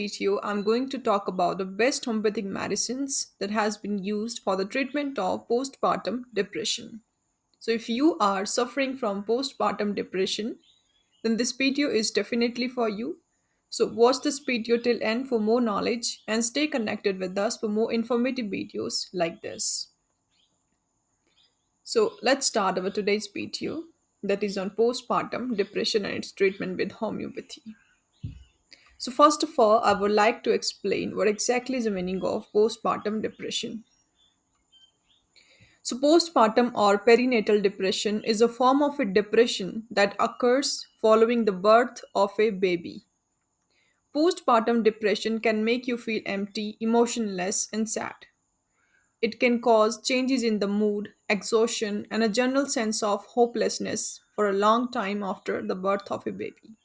video, I'm going to talk about the best homeopathic medicines that has been used for the treatment of postpartum depression. So if you are suffering from postpartum depression, then this video is definitely for you. So watch this video till end for more knowledge and stay connected with us for more informative videos like this. So let's start our today's video that is on postpartum depression and its treatment with homeopathy. So, first of all, I would like to explain what exactly is the meaning of postpartum depression. So, postpartum or perinatal depression is a form of a depression that occurs following the birth of a baby. Postpartum depression can make you feel empty, emotionless, and sad. It can cause changes in the mood, exhaustion, and a general sense of hopelessness for a long time after the birth of a baby.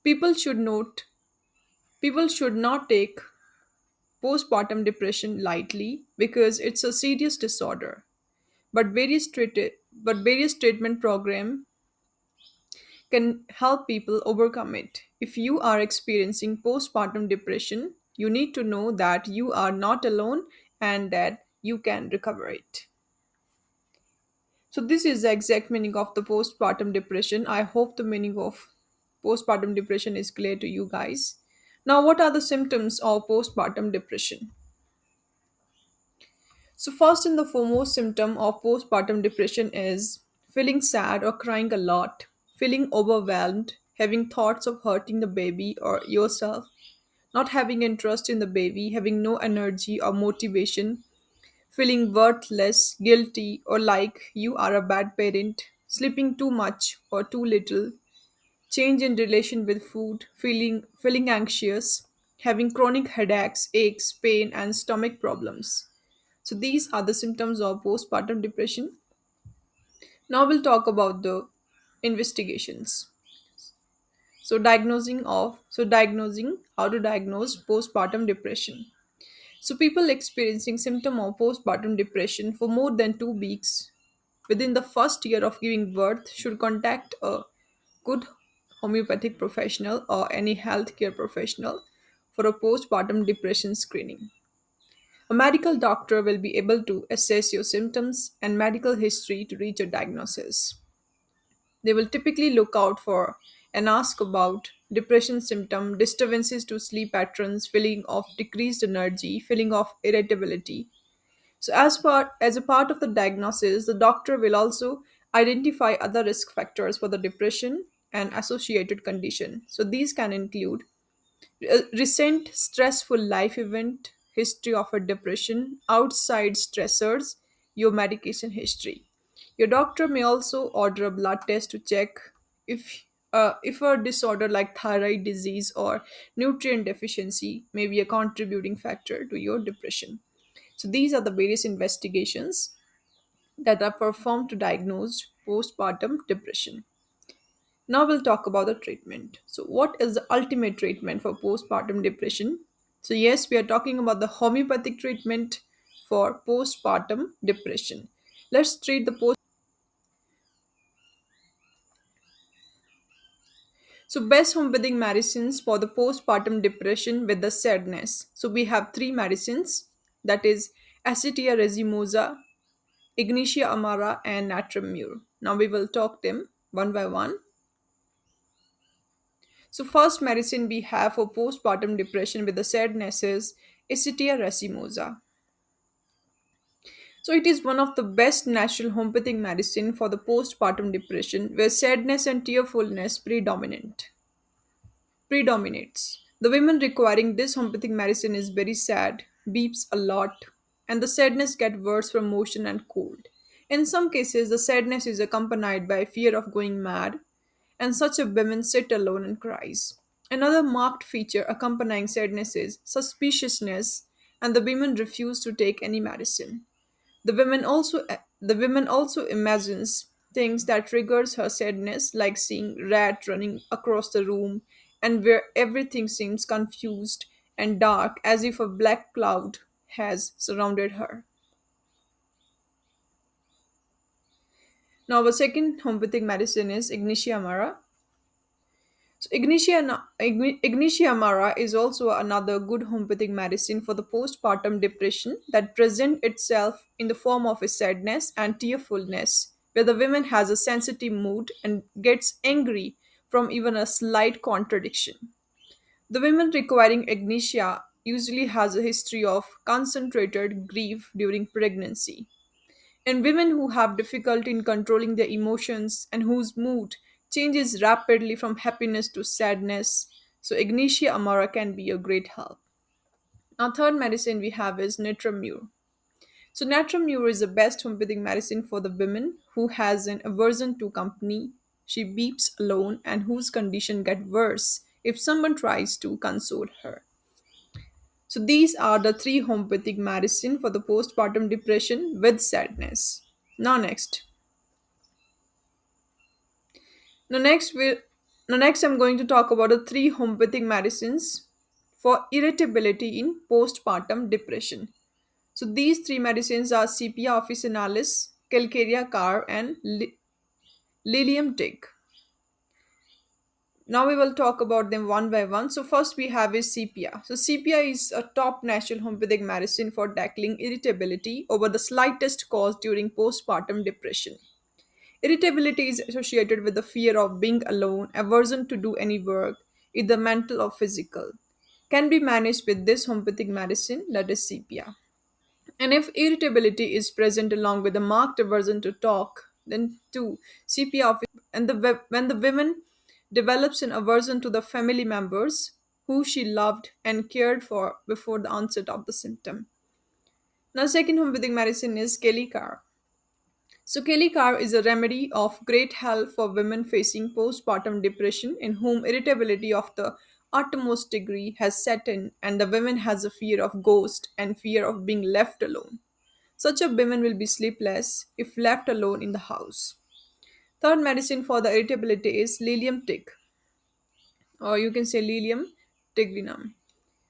People should note People should not take postpartum depression lightly because it's a serious disorder. But various treatment program can help people overcome it. If you are experiencing postpartum depression, you need to know that you are not alone and that you can recover it. So this is the exact meaning of the postpartum depression. I hope the meaning of postpartum depression is clear to you guys. Now, what are the symptoms of postpartum depression? So, first and the foremost symptom of postpartum depression is feeling sad or crying a lot, feeling overwhelmed, having thoughts of hurting the baby or yourself, not having interest in the baby, having no energy or motivation, feeling worthless, guilty, or like you are a bad parent, sleeping too much or too little, change in relation with food, feeling anxious, having chronic headaches, aches, pain, and stomach problems. So these are the symptoms of postpartum depression. Now we'll talk about the investigations. Diagnosing how to diagnose postpartum depression. So people experiencing symptom of postpartum depression for more than 2 weeks within the first year of giving birth should contact a good homeopathic professional or any healthcare professional for a postpartum depression screening. A medical doctor will be able to assess your symptoms and medical history to reach a diagnosis. They will typically look out for and ask about depression symptom, disturbances to sleep patterns, feeling of decreased energy, feeling of irritability. So as a part of the diagnosis, the doctor will also identify other risk factors for the depression and associated condition. So these can include a recent stressful life event, history of a depression, outside stressors, your medication history. Your doctor may also order a blood test to check if a disorder like thyroid disease or nutrient deficiency may be a contributing factor to your depression. So these are the various investigations that are performed to diagnose postpartum depression. Now we'll talk about the treatment. So, what is the ultimate treatment for postpartum depression? So, yes, we are talking about the homeopathic treatment for postpartum depression. Let's treat the post. So, best homeopathic medicines for the postpartum depression with the sadness. So, we have three medicines that is Acetia resinosa, Ignitia amara, and Natrum mur. Now, we will talk them one by one. So, first medicine we have for postpartum depression with the sadness is Acetia racemosa. So, it is one of the best natural homeopathic medicine for the postpartum depression where sadness and tearfulness predominates. The women requiring this homeopathic medicine is very sad, weeps a lot, and the sadness get worse from motion and cold. In some cases, the sadness is accompanied by fear of going mad, and such a woman sit alone and cries. Another marked feature accompanying sadness is suspiciousness, and the women refuse to take any medicine. The women also imagines things that triggers her sadness, like seeing rat running across the room, and where everything seems confused and dark, as if a black cloud has surrounded her. Now, our second homeopathic medicine is Ignitia Amara. So Ignitia amara is also another good homeopathic medicine for the postpartum depression that present itself in the form of a sadness and tearfulness, where the woman has a sensitive mood and gets angry from even a slight contradiction. The women requiring ignitia usually has a history of concentrated grief during pregnancy. And women who have difficulty in controlling their emotions and whose mood changes rapidly from happiness to sadness, so Ignitia Amara can be a great help. Our third medicine we have is Natramur. So Natramur is the best homeopathic medicine for the women who has an aversion to company. She weeps alone and whose condition get worse if someone tries to console her. So these are the three homeopathic medicine for the postpartum depression with sadness. Now next we now next I'm going to talk about the three homeopathic medicines for irritability in postpartum depression. So these three medicines are Sepia officinalis, Calcarea car, and Lilium tig. Now we will talk about them one by one. So first we have is sepia. So sepia is a top natural homeopathic medicine for tackling irritability over the slightest cause during postpartum depression. Irritability is associated with the fear of being alone, aversion to do any work, either mental or physical. Can be managed with this homeopathic medicine that is sepia. And if irritability is present along with a marked aversion to talk, then two, CPR and when the woman develops an aversion to the family members who she loved and cared for before the onset of the symptom. Now, second homeopathic medicine is Kelikar. So, Kelikar is a remedy of great help for women facing postpartum depression in whom irritability of the utmost degree has set in and the woman has a fear of ghost and fear of being left alone. Such a woman will be sleepless if left alone in the house. Third medicine for the irritability is Lilium tig, or you can say Lilium tigrinum.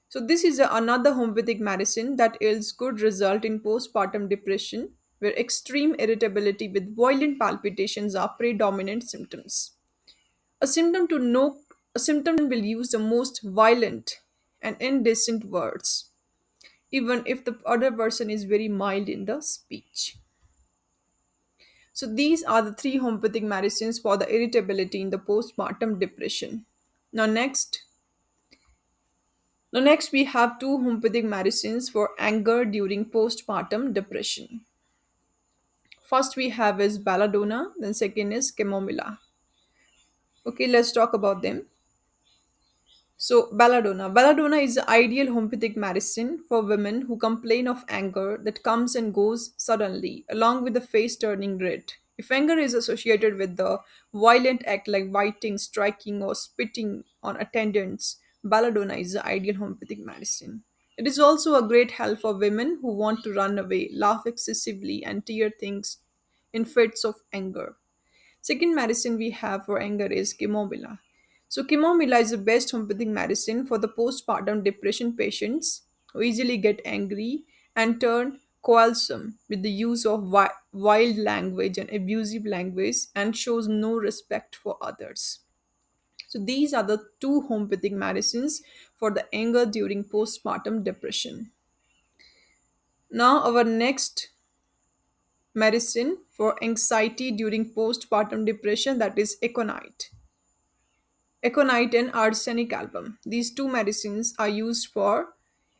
So this is another homeopathic medicine that yields good result in postpartum depression, where extreme irritability with violent palpitations are predominant symptoms. A symptom to know a symptom will use the most violent and indecent words, even if the other person is very mild in the speech. So these are the three homeopathic medicines for the irritability in the postpartum depression. Now next we have two homeopathic medicines for anger during postpartum depression. First we have is belladonna, then second is chamomilla. Okay, let's talk about them. So, belladonna. Belladonna is the ideal homeopathic medicine for women who complain of anger that comes and goes suddenly, along with the face turning red. If anger is associated with the violent act like biting, striking, or spitting on attendants, belladonna is the ideal homeopathic medicine. It is also a great help for women who want to run away, laugh excessively, and tear things in fits of anger. Second medicine we have for anger is chamomilla. So chamomilla is the best homeopathic medicine for the postpartum depression patients who easily get angry and turn quarrelsome with the use of wild language and abusive language and shows no respect for others. So these are the two homeopathic medicines for the anger during postpartum depression. Now our next medicine for anxiety during postpartum depression that is aconite. Aconite and arsenic album. These two medicines are used for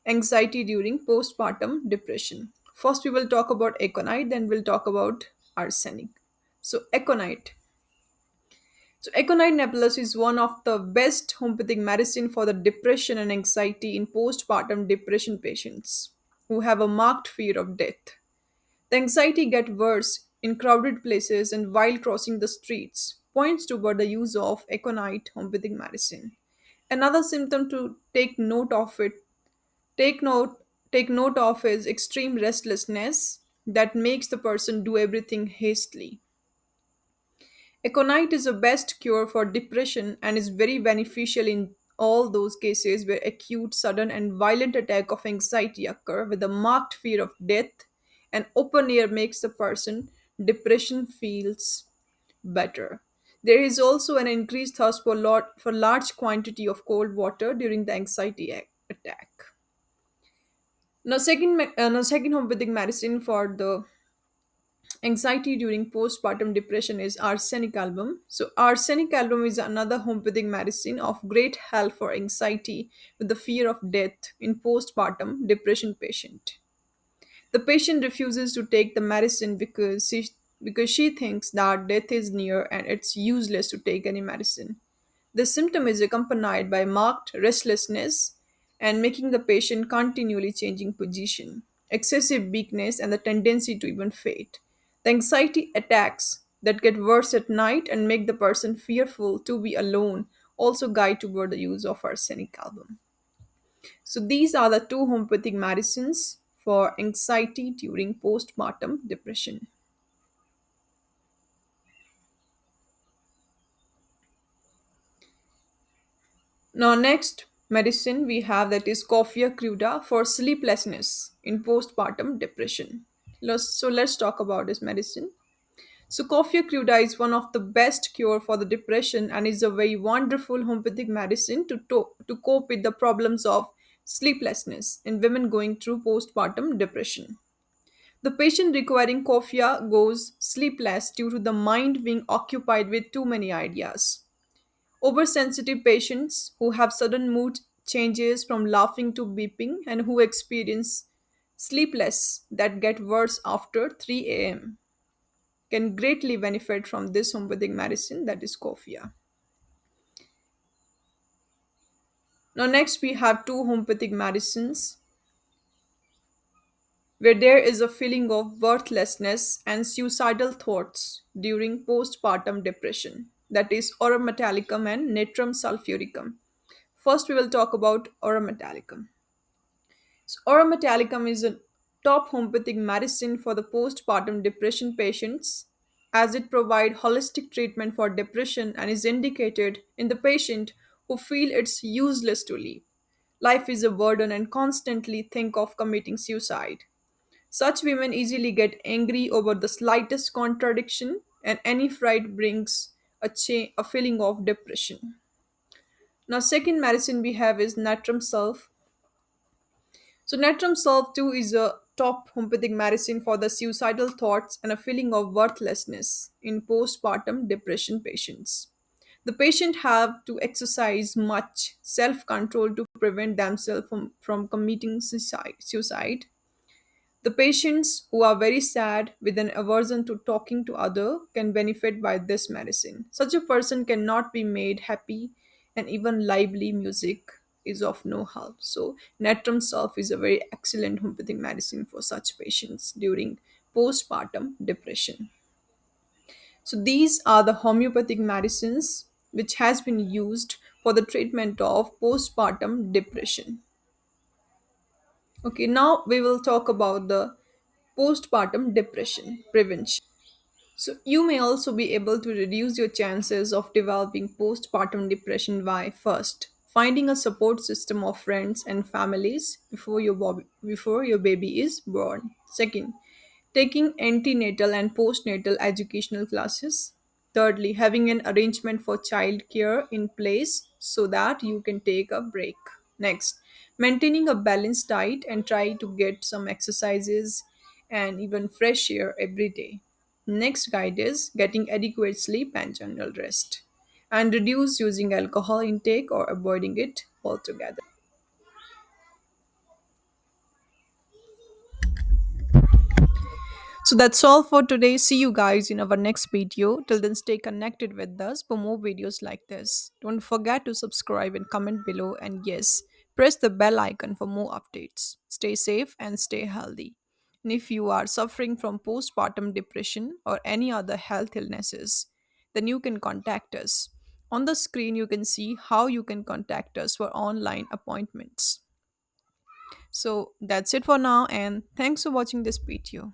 anxiety during postpartum depression. First, we will talk about aconite, then we'll talk about arsenic. So, aconite. So, aconite nebulous is one of the best homeopathic medicine for the depression and anxiety in postpartum depression patients who have a marked fear of death. The anxiety gets worse in crowded places and while crossing the streets, points toward the use of aconite homeopathic medicine. Another symptom to take note take note of is extreme restlessness that makes the person do everything hastily. Aconite is the best cure for depression and is very beneficial in all those cases where acute, sudden, and violent attack of anxiety occur with a marked fear of death, and open air makes the person depression feels better. There is also an increased thirst for large quantity of cold water during the attack. Now, second homeopathic medicine for the anxiety during postpartum depression is arsenic album. So, arsenic album is another homeopathic medicine of great help for anxiety with the fear of death in postpartum depression patient. The patient refuses to take the medicine because she thinks that death is near and it's useless to take any medicine. The symptom is accompanied by marked restlessness and making the patient continually changing position, excessive weakness, and the tendency to even faint. The anxiety attacks that get worse at night and make the person fearful to be alone also guide toward the use of arsenic album. So these are the two homeopathic medicines for anxiety during postpartum depression. Now, next medicine we have that is coffea cruda for sleeplessness in postpartum depression. So let's talk about this medicine. So, coffea cruda is one of the best cure for the depression and is a very wonderful homeopathic medicine to cope with the problems of sleeplessness in women going through postpartum depression. The patient requiring coffea goes sleepless due to the mind being occupied with too many ideas. Oversensitive patients who have sudden mood changes from laughing to weeping and who experience sleepless that get worse after 3 a.m. can greatly benefit from this homeopathic medicine that is coffea. Now, next we have two homeopathic medicines where there is a feeling of worthlessness and suicidal thoughts during postpartum depression. That is aurum metallicum and natrum sulfuricum. First, we will talk about aurum metallicum. So, aurum metallicum is a top homeopathic medicine for the postpartum depression patients as it provides holistic treatment for depression and is indicated in the patient who feel it's useless to live. Life is a burden and constantly think of committing suicide. Such women easily get angry over the slightest contradiction, and any fright brings a feeling of depression. Now, second medicine we have is natrum sulph. So, natrum sulph too is a top homeopathic medicine for the suicidal thoughts and a feeling of worthlessness in postpartum depression patients. The patient have to exercise much self-control to prevent themselves from committing suicide. The patients who are very sad with an aversion to talking to other can benefit by this medicine. Such a person cannot be made happy and even lively music is of no help. So natrum sulph is a very excellent homeopathic medicine for such patients during postpartum depression. So these are the homeopathic medicines which has been used for the treatment of postpartum depression. Okay, now we will talk about the postpartum depression prevention. So, you may also be able to reduce your chances of developing postpartum depression by first finding a support system of friends and families before your baby is born. Second, taking antenatal and postnatal educational classes. Thirdly, having an arrangement for child care in place so that you can take a break. Next, maintaining a balanced diet and try to get some exercises and even fresh air every day. Next guide is getting adequate sleep and general rest. And reduce using alcohol intake or avoiding it altogether. So that's all for today. See you guys in our next video. Till then, stay connected with us for more videos like this. Don't forget to subscribe and comment below. And yes, press the bell icon for more updates. Stay safe and stay healthy. And if you are suffering from postpartum depression or any other health illnesses, then you can contact us. On the screen, you can see how you can contact us for online appointments. So that's it for now, and thanks for watching this video.